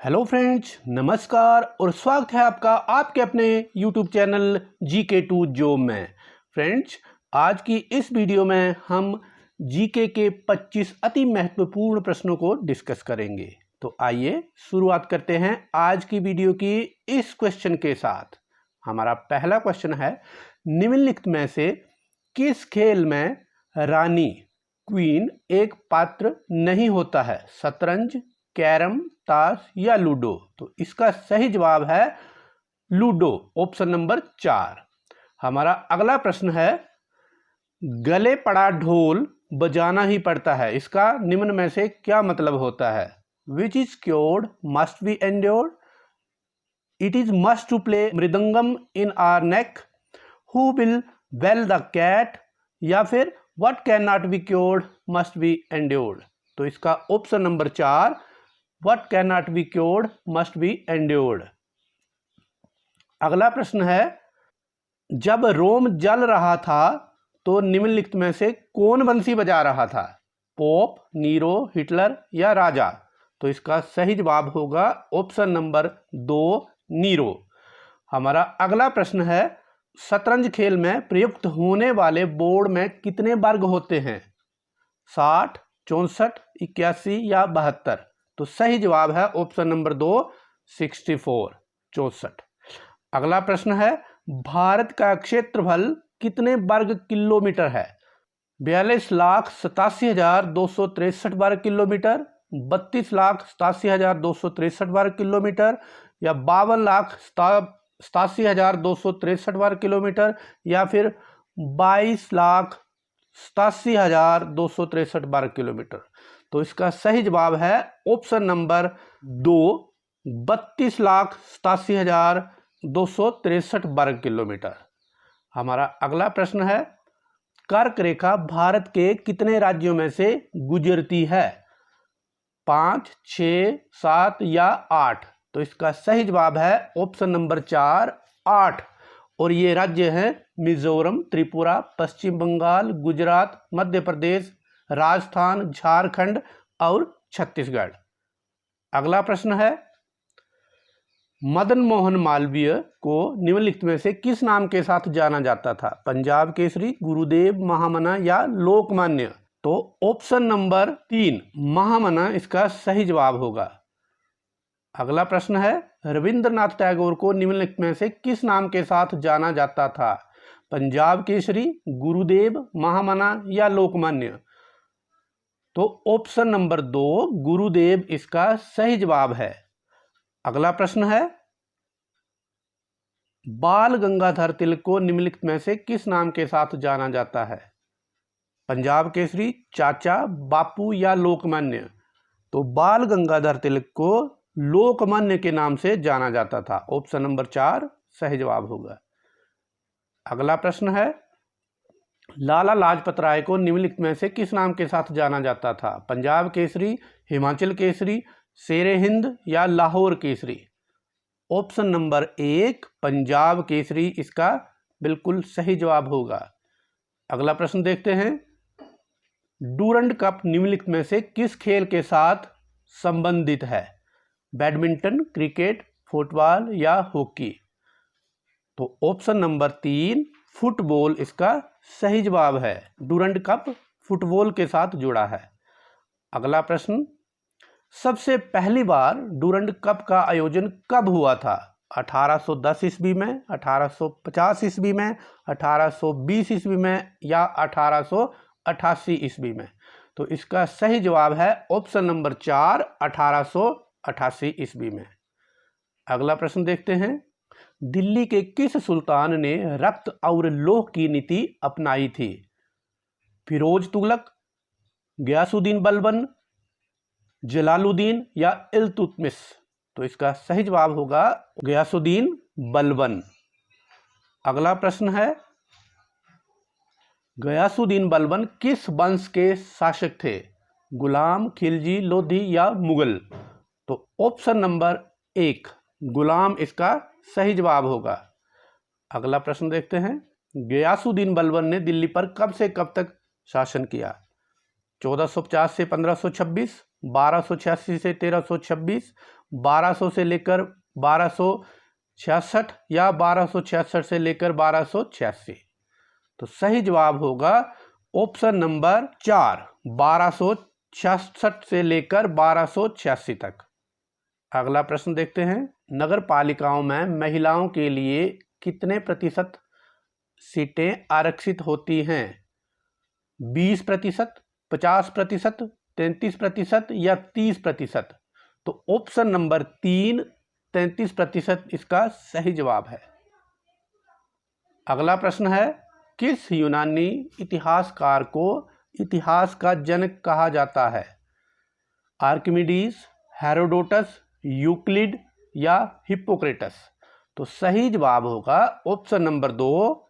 Hello friends, नमस्कार और स्वागत है आपका आपके अपने यूट्यूब चैनल GK2 जॉब में। फ्रेंड्स, आज की इस वीडियो में हम जीके के 25 अति महत्वपूर्ण प्रश्नों को डिस्कस करेंगे। तो आइए शुरुआत करते हैं आज की वीडियो की इस क्वेश्चन के साथ। हमारा पहला क्वेश्चन है, निम्नलिखित में से किस खेल में रानी क्वीन एक पात्र नहीं होता है? शतरंज, कैरम, ताश या लूडो? तो इसका सही जवाब है लूडो, ऑप्शन नंबर 4। हमारा अगला प्रश्न है, गले पड़ा ढोल बजाना ही पड़ता है, इसका निम्न में से क्या मतलब होता है? Which is cured must be endured, it is must to play mridangam in our neck, who will bell the cat, या फिर what can not be cured must be endured? तो इसका option number 4, What cannot be cured must be endured। अगला प्रश्न है, जब रोम जल रहा था तो निम्नलिखित में से कौन बंसी बजा रहा था? पोप, नीरो, हिटलर या राजा? तो इसका सही जवाब होगा ऑप्शन नंबर 2, नीरो। हमारा अगला प्रश्न है, शतरंज खेल में प्रयुक्त होने वाले बोर्ड में कितने वर्ग होते हैं? 60, 64, 81 या 72? तो सही जवाब है ऑप्शन नंबर 2, 64, 64। अगला प्रश्न है, भारत का क्षेत्रफल कितने वर्ग किलोमीटर है? 42,87,263 वर्ग किलोमीटर, 32,87,263 वर्ग किलोमीटर या 52,87,263 वर्ग किलोमीटर या फिर 22,87,263 वर्ग किलोमीटर? तो इसका सही जवाब है ऑप्शन नंबर 2, 32,87,263 वर्ग किलोमीटर। हमारा अगला प्रश्न है, कर्क रेखा भारत के कितने राज्यों में से गुजरती है? 5, 6, 7 या 8? तो इसका सही जवाब है ऑप्शन नंबर 4, 8। और ये राज्य हैं मिजोरम, त्रिपुरा, पश्चिम बंगाल, गुजरात, मध्य प्रदेश, राजस्थान, झारखंड और छत्तीसगढ़। अगला प्रश्न है, मदन मोहन मालवीय को निम्नलिखित में से किस नाम के साथ जाना जाता था? पंजाब केसरी, गुरुदेव, महामना या लोकमान्य? तो ऑप्शन नंबर 3, महामना इसका सही जवाब होगा। अगला प्रश्न है, रविंद्रनाथ टैगोर को निम्नलिखित में से किस नाम के साथ जाना जाता था? पंजाब केसरी, गुरुदेव, महामना या लोकमान्य? तो ऑप्शन नंबर 2, गुरुदेव इसका सही जवाब है। अगला प्रश्न है, बाल गंगाधर तिलक को निम्नलिखित में से किस नाम के साथ जाना जाता है? पंजाब केसरी, चाचा, बापू या लोकमान्य? तो बाल गंगाधर तिलक को लोकमान्य के नाम से जाना जाता था, ऑप्शन नंबर 4 सही जवाब होगा। अगला प्रश्न है, लाला लाजपत राय को निम्नलिखित में से किस नाम के साथ जाना जाता था? पंजाब केसरी, हिमाचल केसरी, शेरे हिंद या लाहौर केसरी? ऑप्शन नंबर 1, पंजाब केसरी इसका बिल्कुल सही जवाब होगा। अगला प्रश्न देखते हैं, डूरंड कप निम्नलिखित में से किस खेल के साथ संबंधित है? बैडमिंटन, क्रिकेट, फुटबॉल या हॉकी? तो ऑप्शन नंबर 3, फुटबॉल इसका सही जवाब है। डूरंड कप फुटबॉल के साथ जुड़ा है। अगला प्रश्न, सबसे पहली बार डूरंड कप का आयोजन कब हुआ था? 1810 ईस्वी में, 1850 ईस्वी में, 1820 ईस्वी में या 1888 ईस्वी में? तो इसका सही जवाब है ऑप्शन नंबर 4, 1888 ईस्वी में। अगला प्रश्न देखते हैं, दिल्ली के किस सुल्तान ने रक्त और लोह की नीति अपनाई थी? फिरोज तुगलक, गयासुद्दीन बलबन, जलालुद्दीन या इल्तुतमिश? तो इसका सही जवाब होगा गयासुद्दीन बलबन। अगला प्रश्न है, गयासुद्दीन बलबन किस वंश के शासक थे? गुलाम, खिलजी, लोधी या मुगल? तो ऑप्शन नंबर 1, गुलाम इसका सही जवाब होगा। अगला प्रश्न देखते हैं, गयासुद्दीन बलबन ने दिल्ली पर कब से कब तक शासन किया? 1450 से 1526, 1286 से 1326, 1200 से लेकर 1266 या 1266 से लेकर 1286। तो सही जवाब होगा ऑप्शन नंबर 4, 1266 से लेकर 1286 तक। अगला प्रश्न देखते हैं। नगर पालिकाओं में महिलाओं के लिए कितने प्रतिशत सीटें आरक्षित होती हैं? 20%, 50%, 33% या 30%? तो ऑप्शन नंबर 3, 33% इसका सही जवाब है। अगला प्रश्न है, किस यूनानी इतिहासकार को इतिहास का जनक कहा जाता है? आर्किमिडीज, हेरोडोटस, यूक्लिड या हिप्पोक्रेटस? तो सही जवाब होगा ऑप्शन नंबर 2,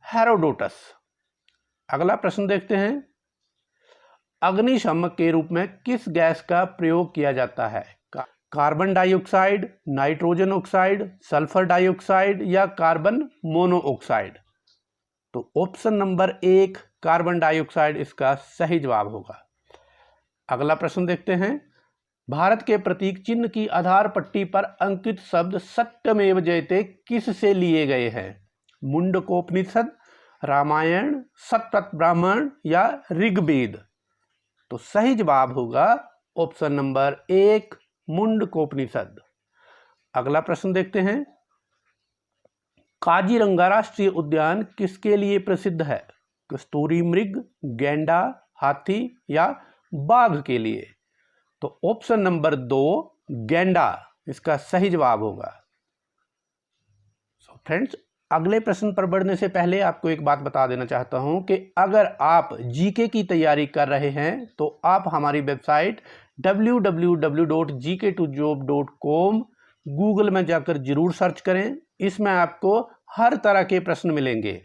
हेरोडोटस। अगला प्रश्न देखते हैं। अग्निशमन के रूप में किस गैस का प्रयोग किया जाता है? Carbon dioxide, nitrogen oxide, sulphur dioxide या कार्बन मोनोऑक्साइड? तो ऑप्शन नंबर 1, कार्बन डाइऑक्साइड इसका सही जवाब होगा। अगला प्रश्न देखते हैं। भारत के प्रतीक चिन्ह की आधार पट्टी पर अंकित शब्द सत्यमेव जयते किस से लिए गए हैं? मुंडकोपनिषद, रामायण, सतपथ ब्राह्मण या ऋग्वेद? तो सही जवाब होगा ऑप्शन नंबर 1, मुंडकोपनिषद। अगला प्रश्न देखते हैं। काजीरंगा राष्ट्रीय उद्यान किसके लिए प्रसिद्ध है? कस्तूरी मृग, गैंडा, हाथी या बाघ के लिए? तो ऑप्शन नंबर 2, गैंडा इसका सही जवाब होगा। फ्रेंड्स, अगले प्रश्न पर बढ़ने से पहले आपको एक बात बता देना चाहता हूं कि अगर आप जीके की तैयारी कर रहे हैं तो आप हमारी वेबसाइट www.gk2job.com गूगल में जाकर जरूर सर्च करें। इसमें आपको हर तरह के प्रश्न मिलेंगे।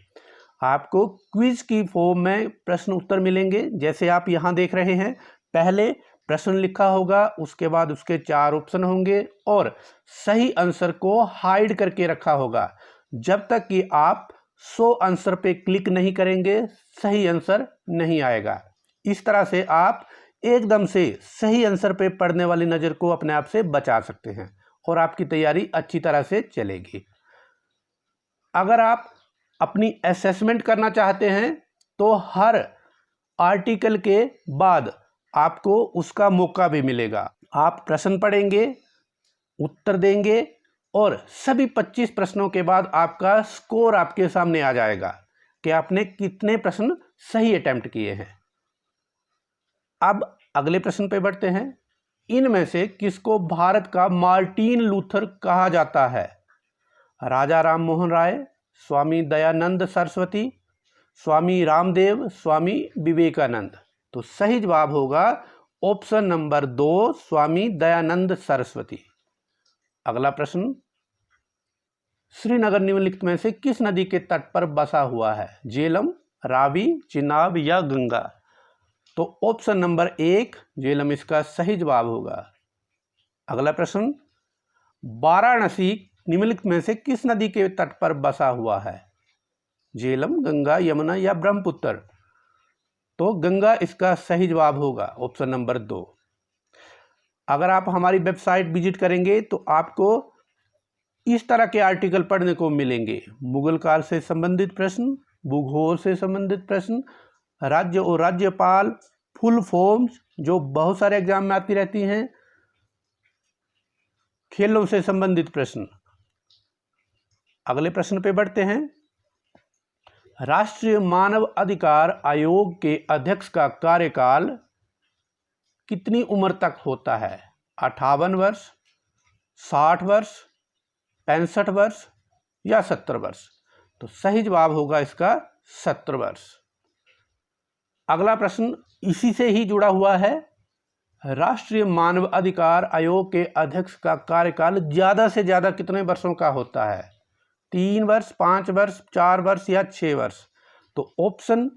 आपको क्विज की फॉर्म में प्रश्न उत्तर मिलेंगे, जैसे आप यहाँ देख रहे हैं। पहले प्रश्न लिखा होगा, उसके बाद उसके 4 ऑप्शन होंगे और सही आंसर को हाइड करके रखा होगा। जब तक कि आप 100 आंसर पे क्लिक नहीं करेंगे, सही आंसर नहीं आएगा। इस तरह से आप एकदम से सही आंसर पे पढ़ने वाली नज़र को अपने आप से बचा सकते हैं और आपकी तैयारी अच्छी तरह से चलेगी। अगर आप अपनी असेसमेंट करना चाहते हैं तो हर आर्टिकल के बाद आपको उसका मौका भी मिलेगा। आप प्रश्न पढ़ेंगे, उत्तर देंगे और सभी 25 प्रश्नों के बाद आपका स्कोर आपके सामने आ जाएगा कि आपने कितने प्रश्न सही अटेम्प्ट किए हैं। अब अगले प्रश्न पे बढ़ते हैं। इनमें से किसको भारत का मार्टिन लूथर कहा जाता है? राजा राम मोहन राय, स्वामी दयानंद सरस्वती, स्वामी रामदेव, स्वामी विवेकानंद? तो सही जवाब होगा ऑप्शन नंबर 2, स्वामी दयानंद सरस्वती। अगला प्रश्न। श्रीनगर निम्नलिखित में से किस नदी के तट पर बसा हुआ है? झेलम, रावी, चिनाब या गंगा? तो ऑप्शन नंबर 1, झेलम इसका सही जवाब होगा। अगला प्रश्न। वाराणसी निम्नलिखित में से किस नदी के तट पर बसा हुआ है? झेलम, गंगा, यमुना या ब्रह्मपुत्र? तो गंगा इसका सही जवाब होगा, ऑप्शन नंबर 2। अगर आप हमारी वेबसाइट विजिट करेंगे तो आपको इस तरह के आर्टिकल पढ़ने को मिलेंगे। मुगल काल से संबंधित प्रश्न, भूगोल से संबंधित प्रश्न, राज्य और राज्यपाल, फुल फॉर्म्स जो बहुत सारे एग्जाम में आती रहती हैं, खेलों से संबंधित प्रश्न। अगले प्रश्न पे बढ़ते हैं। राष्ट्रीय मानव अधिकार आयोग के अध्यक्ष का कार्यकाल कितनी उम्र तक होता है? 58 वर्ष, 60 वर्ष, 65 वर्ष या 70 वर्ष? तो सही जवाब होगा इसका 70 वर्ष। अगला प्रश्न इसी से ही जुड़ा हुआ है। राष्ट्रीय मानव अधिकार आयोग के अध्यक्ष का कार्यकाल ज़्यादा से ज़्यादा कितने वर्षों का होता है? 3 वर्ष, 5 वर्ष, 4 वर्ष या 6 वर्ष? तो ऑप्शन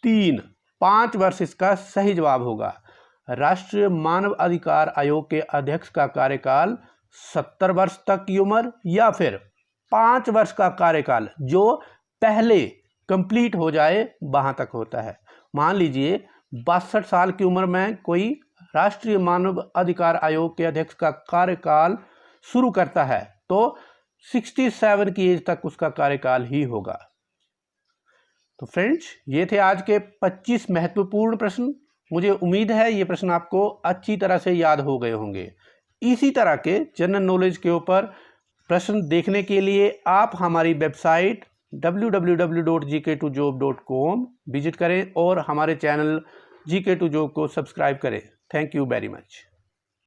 3, 5 वर्ष इसका सही जवाब होगा। राष्ट्रीय मानव अधिकार आयोग के अध्यक्ष का कार्यकाल 70 वर्ष तक की उम्र या फिर 5 वर्ष का कार्यकाल जो पहले कंप्लीट हो जाए वहां तक होता है। मान लीजिए 62 साल की उम्र में कोई राष्ट्रीय मानव अधिकार आयोग के अध्यक्ष का कार्यकाल शुरू करता है, तो 67 की एज तक उसका कार्यकाल ही होगा। तो फ्रेंड्स, ये थे आज के 25 महत्वपूर्ण प्रश्न। मुझे उम्मीद है ये प्रश्न आपको अच्छी तरह से याद हो गए होंगे। इसी तरह के जनरल नॉलेज के ऊपर प्रश्न देखने के लिए आप हमारी वेबसाइट www.gk2job.com विजिट करें और हमारे चैनल GK2Job को सब्सक्राइब करें। Thank you very much.